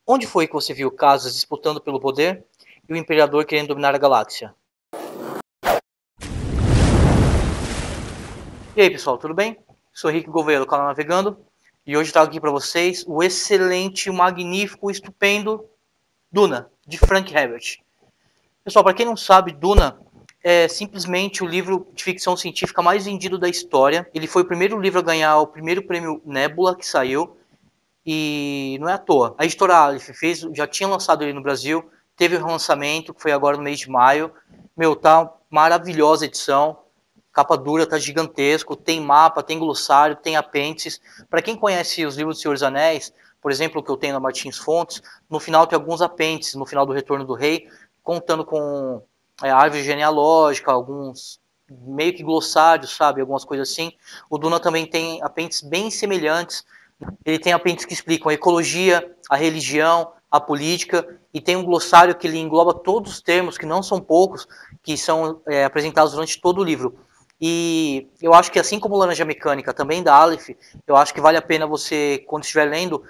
Onde foi que você viu casas disputando pelo poder e o imperador querendo dominar a galáxia? E aí pessoal, tudo bem? Sou Henrique Gouveia do canal Navegando e hoje trago aqui para vocês o excelente, magnífico, estupendo Duna, de Frank Herbert. Pessoal, para quem não sabe, Duna é simplesmente o livro de ficção científica mais vendido da história. Ele foi o primeiro livro a ganhar o primeiro prêmio Nebula que saiu. E não é à toa. A editora Aleph já tinha lançado ele no Brasil, teve o relançamento, que foi agora no mês de maio. Meu, tá maravilhosa a edição. Capa dura, tá gigantesco, tem mapa, tem glossário, tem apêndices. Para quem conhece os livros do Senhor dos Anéis, por exemplo, o que eu tenho na Martins Fontes, no final tem alguns apêndices, no final do Retorno do Rei, contando com a árvore genealógica, alguns meio que glossários, sabe, algumas coisas assim. O Duna também tem apêndices bem semelhantes. Ele tem apêndices que explicam a ecologia, a religião, a política, e tem um glossário que ele engloba todos os termos, que não são poucos, que são apresentados durante todo o livro. E eu acho que assim como Laranja Mecânica, também da Aleph, eu acho que vale a pena você, quando estiver lendo,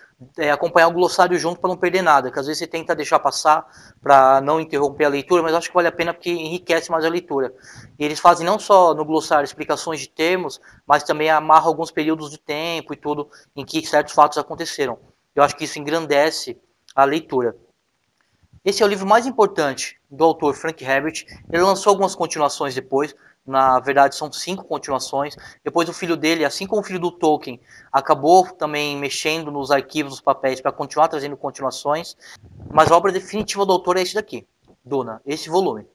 acompanhar o glossário junto para não perder nada, que às vezes você tenta deixar passar para não interromper a leitura, mas eu acho que vale a pena porque enriquece mais a leitura. E eles fazem não só no glossário explicações de termos, mas também amarram alguns períodos de tempo e tudo em que certos fatos aconteceram. Eu acho que isso engrandece a leitura. Esse é o livro mais importante do autor Frank Herbert. Ele lançou algumas continuações depois, na verdade são 5 continuações. Depois o filho dele, assim como o filho do Tolkien, acabou também mexendo nos arquivos, nos papéis, para continuar trazendo continuações. Mas a obra definitiva do autor é esse daqui, Duna, esse volume.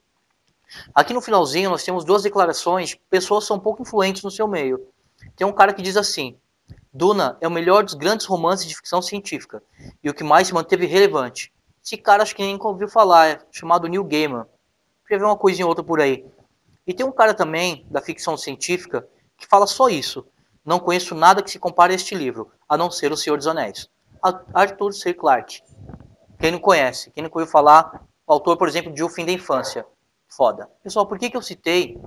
Aqui no finalzinho nós temos 2 declarações de pessoas que são um pouco influentes no seu meio. Tem um cara que diz assim: Duna é o melhor dos grandes romances de ficção científica e o que mais se manteve relevante. Esse cara acho que nem ouviu falar, é chamado Neil Gaiman. Escreveu uma coisinha ou outra por aí. E tem um cara também da ficção científica que fala só isso. Não conheço nada que se compare a este livro, a não ser O Senhor dos Anéis. Arthur C. Clarke. Quem não conhece, quem não ouviu falar, o autor, por exemplo, de O Fim da Infância. Foda. Pessoal, por que eu citei?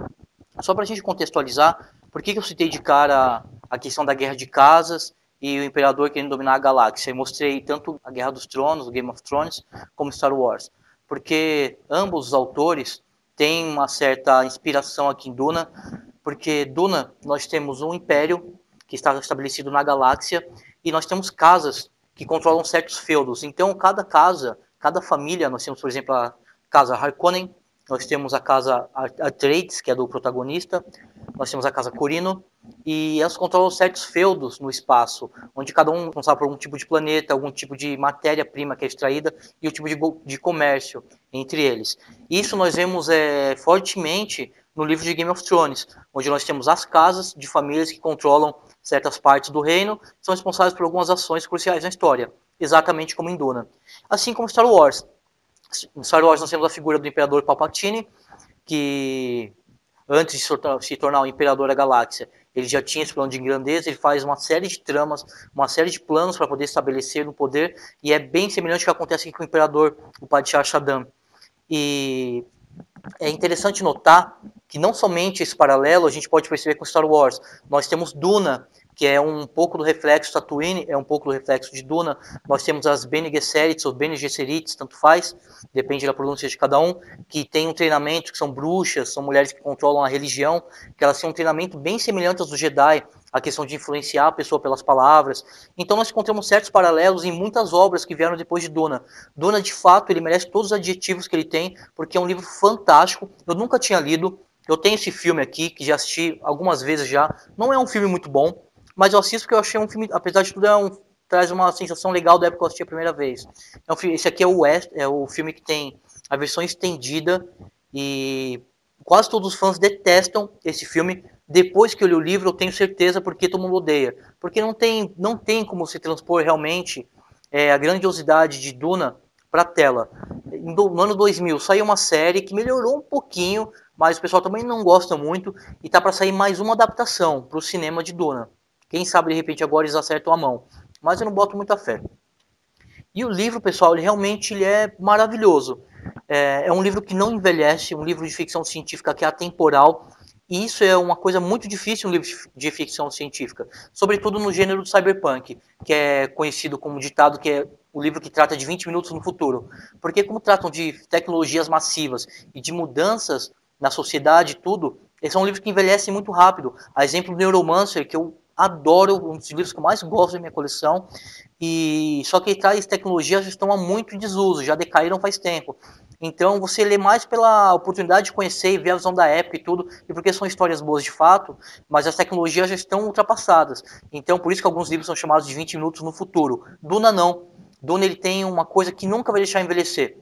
Só pra gente contextualizar, por que eu citei de cara a questão da Guerra de Casas e o Imperador querendo dominar a galáxia? Eu mostrei tanto a Guerra dos Tronos, o Game of Thrones, como Star Wars. Porque ambos os autores têm uma certa inspiração aqui em Duna, porque Duna nós temos um império que está estabelecido na galáxia e nós temos casas que controlam certos feudos. Então, cada casa, cada família, nós temos, por exemplo, a casa Harkonnen, nós temos a casa Atreides, que é do protagonista, nós temos a casa Corino, e elas controlam certos feudos no espaço, onde cada um é responsável por algum tipo de planeta, algum tipo de matéria-prima que é extraída, e o tipo de comércio entre eles. Isso nós vemos fortemente no livro de Game of Thrones, onde nós temos as casas de famílias que controlam certas partes do reino, são responsáveis por algumas ações cruciais na história, exatamente como em Duna. Assim como Star Wars. No Star Wars nós temos a figura do Imperador Palpatine, que antes de se tornar o Imperador da Galáxia, ele já tinha esse plano de grandeza, ele faz uma série de tramas, uma série de planos para poder estabelecer no poder, e é bem semelhante ao que acontece aqui com o Imperador, o Padishah Shaddam. E é interessante notar que não somente esse paralelo a gente pode perceber com Star Wars. Nós temos Duna, que é um pouco do reflexo Tatooine, é um pouco do reflexo de Duna. Nós temos as Bene Gesserits ou Bene Gesserits, tanto faz, depende da pronúncia de cada um, que tem um treinamento, que são bruxas, são mulheres que controlam a religião, que elas têm um treinamento bem semelhante aos do Jedi, a questão de influenciar a pessoa pelas palavras. Então nós encontramos certos paralelos em muitas obras que vieram depois de Duna. Duna, de fato, ele merece todos os adjetivos que ele tem, porque é um livro fantástico. Eu nunca tinha lido. Eu tenho esse filme aqui, que já assisti algumas vezes já. Não é um filme muito bom, mas eu assisto porque eu achei um filme, apesar de tudo, traz uma sensação legal da época que eu assisti a primeira vez. Esse aqui é o filme que tem a versão estendida e quase todos os fãs detestam esse filme. Depois que eu li o livro, eu tenho certeza porque todo mundo odeia. Porque não tem como se transpor realmente a grandiosidade de Duna para a tela. No ano 2000 saiu uma série que melhorou um pouquinho, mas o pessoal também não gosta muito, e tá para sair mais uma adaptação para o cinema de Duna. Quem sabe de repente agora eles acertam a mão, mas eu não boto muita fé. E o livro, pessoal, ele é maravilhoso. É um livro que não envelhece, um livro de ficção científica que é atemporal, e isso é uma coisa muito difícil no livro de ficção científica, sobretudo no gênero do cyberpunk, que é conhecido como ditado que é o livro que trata de 20 minutos no futuro. Porque como tratam de tecnologias massivas e de mudanças na sociedade e tudo, esse é um livro que envelhece muito rápido. A exemplo do Neuromancer, que eu adoro, um dos livros que eu mais gosto da minha coleção, e só que ele traz tecnologias que estão há muito em desuso, já decaíram faz tempo. Então você lê mais pela oportunidade de conhecer e ver a visão da época e tudo, e porque são histórias boas de fato, mas as tecnologias já estão ultrapassadas. Então por isso que alguns livros são chamados de 20 minutos no futuro. Duna não. Duna ele tem uma coisa que nunca vai deixar envelhecer.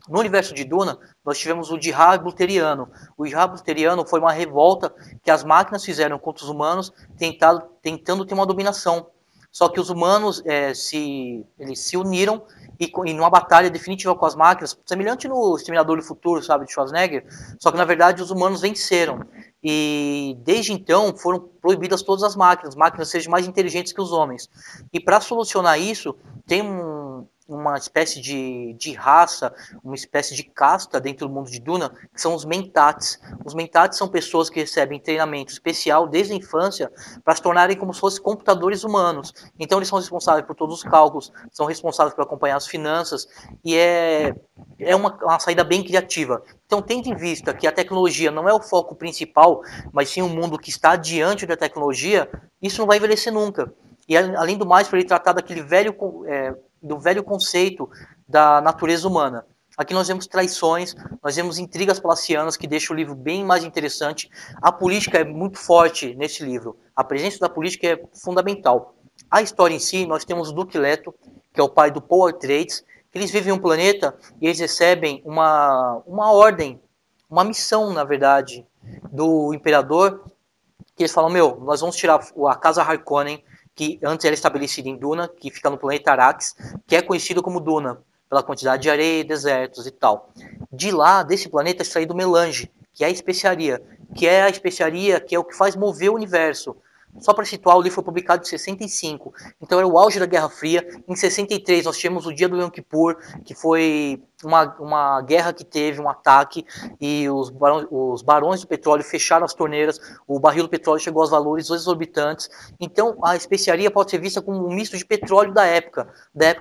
No universo de Duna, nós tivemos o Jihad Lutheriano. O Jihad Lutheriano foi uma revolta que as máquinas fizeram contra os humanos, tentando ter uma dominação. Só que os humanos eles se uniram e numa batalha definitiva com as máquinas, semelhante no Exterminador do Futuro, sabe, de Schwarzenegger, só que na verdade os humanos venceram. E desde então foram proibidas todas as máquinas sejam mais inteligentes que os homens. E para solucionar isso, tem uma espécie de raça, uma espécie de casta dentro do mundo de Duna, que são os Mentats. Os Mentats são pessoas que recebem treinamento especial desde a infância para se tornarem como se fossem computadores humanos. Então eles são responsáveis por todos os cálculos, são responsáveis por acompanhar as finanças, e é uma saída bem criativa. Então tendo em vista que a tecnologia não é o foco principal, mas sim um mundo que está diante da tecnologia, isso não vai envelhecer nunca. E além do mais, para ele tratar do velho conceito da natureza humana. Aqui nós vemos traições, nós vemos intrigas palacianas que deixam o livro bem mais interessante. A política é muito forte nesse livro. A presença da política é fundamental. A história em si, nós temos o Duque Leto, que é o pai do Paul Atreides, que eles vivem em um planeta e eles recebem uma ordem, uma missão, na verdade, do imperador, que eles falam, nós vamos tirar a Casa Harkonnen, que antes era estabelecida em Duna, que fica no planeta Arrakis, que é conhecido como Duna, pela quantidade de areia, desertos e tal. De lá, desse planeta, é extraído melange, que é a especiaria, que é o que faz mover o universo. Só para situar, o livro foi publicado em 65, então era o auge da Guerra Fria. Em 63 nós tivemos o dia do Yom Kippur, que foi uma guerra que teve um ataque e os barões do petróleo fecharam as torneiras, o barril do petróleo chegou aos valores exorbitantes. Então a especiaria pode ser vista como um misto de petróleo da época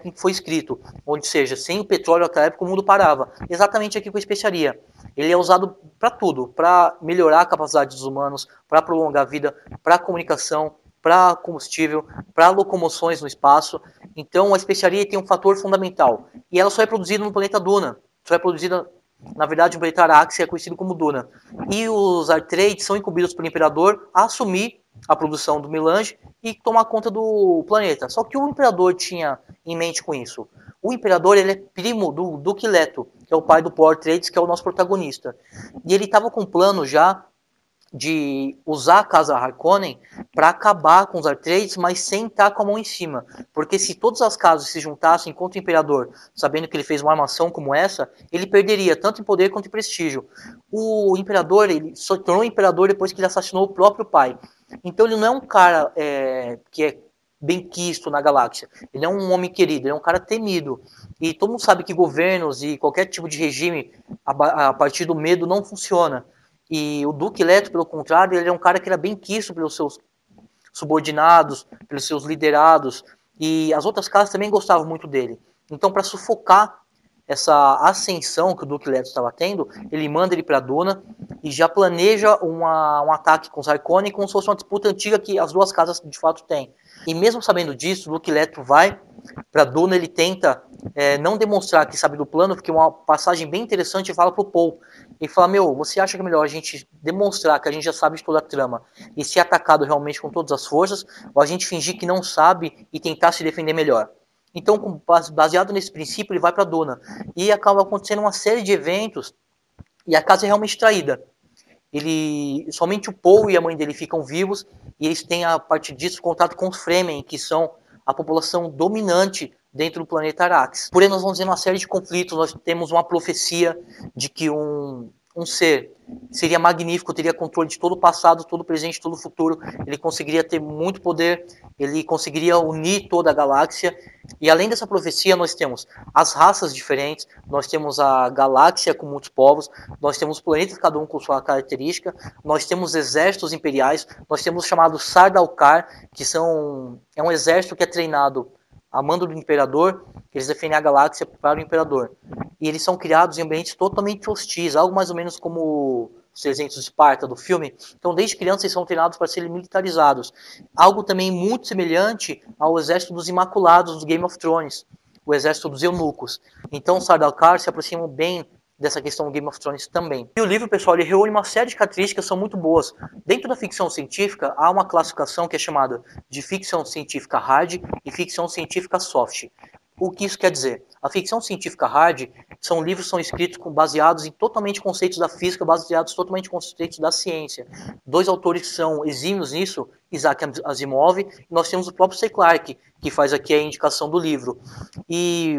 em que foi escrito, onde seja, sem o petróleo naquela época o mundo parava. Exatamente aqui com a especiaria. Ele é usado para tudo, para melhorar a capacidade dos humanos, para prolongar a vida, para comunicação, para combustível, para locomoções no espaço. Então a especiaria tem um fator fundamental. E ela só é produzida no planeta Duna. Só é produzida, na verdade, no planeta Arrakis, que é conhecido como Duna. E os Atreides são incumbidos pelo Imperador a assumir a produção do melange e tomar conta do planeta. Só que o Imperador tinha em mente com isso. O Imperador ele é primo do Duque Leto, que é o pai do Paul Atreides, que é o nosso protagonista. E ele estava com um plano já de usar a Casa Harkonnen para acabar com os Atreides, mas sem estar com a mão em cima. Porque se todas as casas se juntassem contra o Imperador, sabendo que ele fez uma armação como essa, ele perderia tanto em poder quanto em prestígio. O Imperador, ele só tornou Imperador depois que ele assassinou o próprio pai. Então ele não é um cara que é bem quisto na galáxia. Ele é um homem querido, ele é um cara temido. E todo mundo sabe que governos e qualquer tipo de regime a partir do medo não funciona. E o Duque Leto, pelo contrário, ele é um cara que era bem quisto pelos seus subordinados, pelos seus liderados. E as outras casas também gostavam muito dele. Então, para sufocar essa ascensão que o Duque Leto estava tendo, ele manda ele para Duna e já planeja um ataque com os Harkonnen como se fosse uma disputa antiga que as duas casas de fato têm. E mesmo sabendo disso, o Duque Leto vai para Duna, ele tenta não demonstrar que sabe do plano, porque uma passagem bem interessante fala pro Paul. Ele fala, você acha que é melhor a gente demonstrar que a gente já sabe de toda a trama e ser atacado realmente com todas as forças, ou a gente fingir que não sabe e tentar se defender melhor? Então, baseado nesse princípio, ele vai para Duna. E acaba acontecendo uma série de eventos e a casa é realmente traída. Somente o Paul e a mãe dele ficam vivos e eles têm, a partir disso, contato com os Fremen, que são a população dominante dentro do planeta Arrakis. Porém, nós vamos ver uma série de conflitos. Nós temos uma profecia de que um ser seria magnífico, teria controle de todo o passado, todo o presente, todo o futuro. Ele conseguiria ter muito poder, ele conseguiria unir toda a galáxia. E além dessa profecia, nós temos as raças diferentes, nós temos a galáxia com muitos povos, nós temos planetas cada um com sua característica, nós temos exércitos imperiais, nós temos os chamados Sardaukar, que é um exército que é treinado a mando do Imperador, eles defendem a galáxia para o Imperador. E eles são criados em ambientes totalmente hostis, algo mais ou menos como os 300 de Esparta do filme. Então, desde criança, eles são treinados para serem militarizados. Algo também muito semelhante ao exército dos Imaculados do Game of Thrones, o exército dos eunucos. Então, Sardaukar se aproxima bem dessa questão do Game of Thrones também. E o livro, pessoal, ele reúne uma série de características que são muito boas. Dentro da ficção científica, há uma classificação que é chamada de ficção científica hard e ficção científica soft. O que isso quer dizer? A ficção científica hard são livros que são escritos baseados em totalmente conceitos da física, baseados totalmente em conceitos da ciência. Dois autores que são exímios nisso, Isaac Asimov, e nós temos o próprio C. Clarke, que faz aqui a indicação do livro. E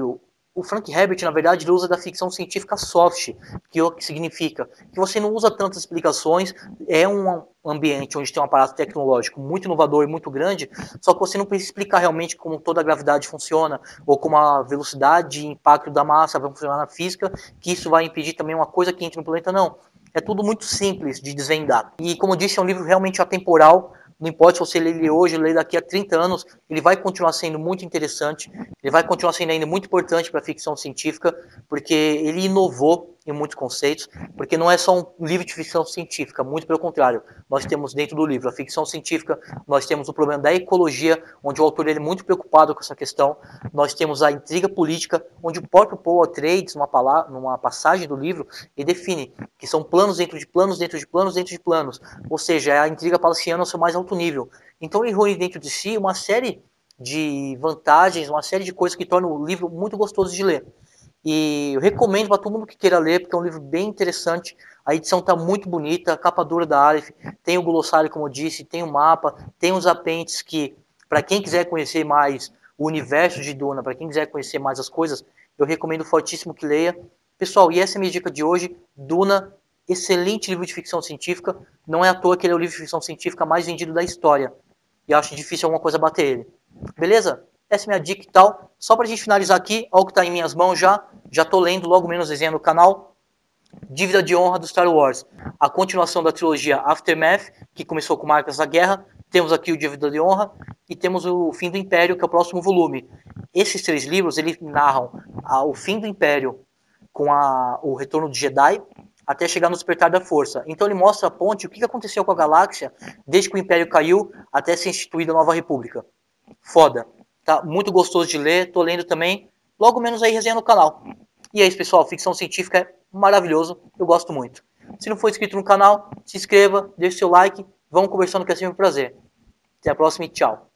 o Frank Herbert, na verdade, ele usa da ficção científica soft, que o que significa que você não usa tantas explicações, é um ambiente onde tem um aparato tecnológico muito inovador e muito grande, só que você não precisa explicar realmente como toda a gravidade funciona, ou como a velocidade e impacto da massa vai funcionar na física, que isso vai impedir também uma coisa que entre no planeta, não. É tudo muito simples de desvendar. E, como eu disse, é um livro realmente atemporal. Não importa se você lê ele hoje, lê daqui a 30 anos, ele vai continuar sendo muito interessante, ele vai continuar sendo ainda muito importante para a ficção científica, porque ele inovou em muitos conceitos, porque não é só um livro de ficção científica, muito pelo contrário. Nós temos dentro do livro a ficção científica, nós temos o problema da ecologia, onde o autor ele é muito preocupado com essa questão, nós temos a intriga política, onde o próprio Paul Atreides, numa passagem do livro, ele define que são planos dentro de planos, dentro de planos, dentro de planos, ou seja, a intriga palaciana ao seu mais alto nível. Então ele reúne dentro de si uma série de vantagens, uma série de coisas que tornam o livro muito gostoso de ler. E eu recomendo para todo mundo que queira ler, porque é um livro bem interessante. A edição está muito bonita, a capa dura da Aleph, tem o glossário, como eu disse, tem o mapa, tem os apêndices que, para quem quiser conhecer mais o universo de Duna, para quem quiser conhecer mais as coisas, eu recomendo fortíssimo que leia. Pessoal, e essa é a minha dica de hoje. Duna, excelente livro de ficção científica. Não é à toa que ele é o livro de ficção científica mais vendido da história. E acho difícil alguma coisa bater ele. Beleza? Essa é minha dica e tal. Só pra gente finalizar aqui, olha o que tá em minhas mãos já. Já tô lendo logo menos desenho no canal. Dívida de Honra do Star Wars. A continuação da trilogia Aftermath, que começou com Marcas da Guerra. Temos aqui o Dívida de Honra. E temos o Fim do Império, que é o próximo volume. Esses três livros, eles narram o fim do Império com o retorno de Jedi, até chegar no Despertar da Força. Então ele mostra a ponte, o que aconteceu com a galáxia, desde que o Império caiu, até ser instituída a Nova República. Foda. Tá muito gostoso de ler, tô lendo também. Logo menos aí resenha no canal. E é isso, pessoal. Ficção científica é maravilhoso. Eu gosto muito. Se não for inscrito no canal, se inscreva, deixe seu like. Vamos conversando que é sempre um prazer. Até a próxima e tchau.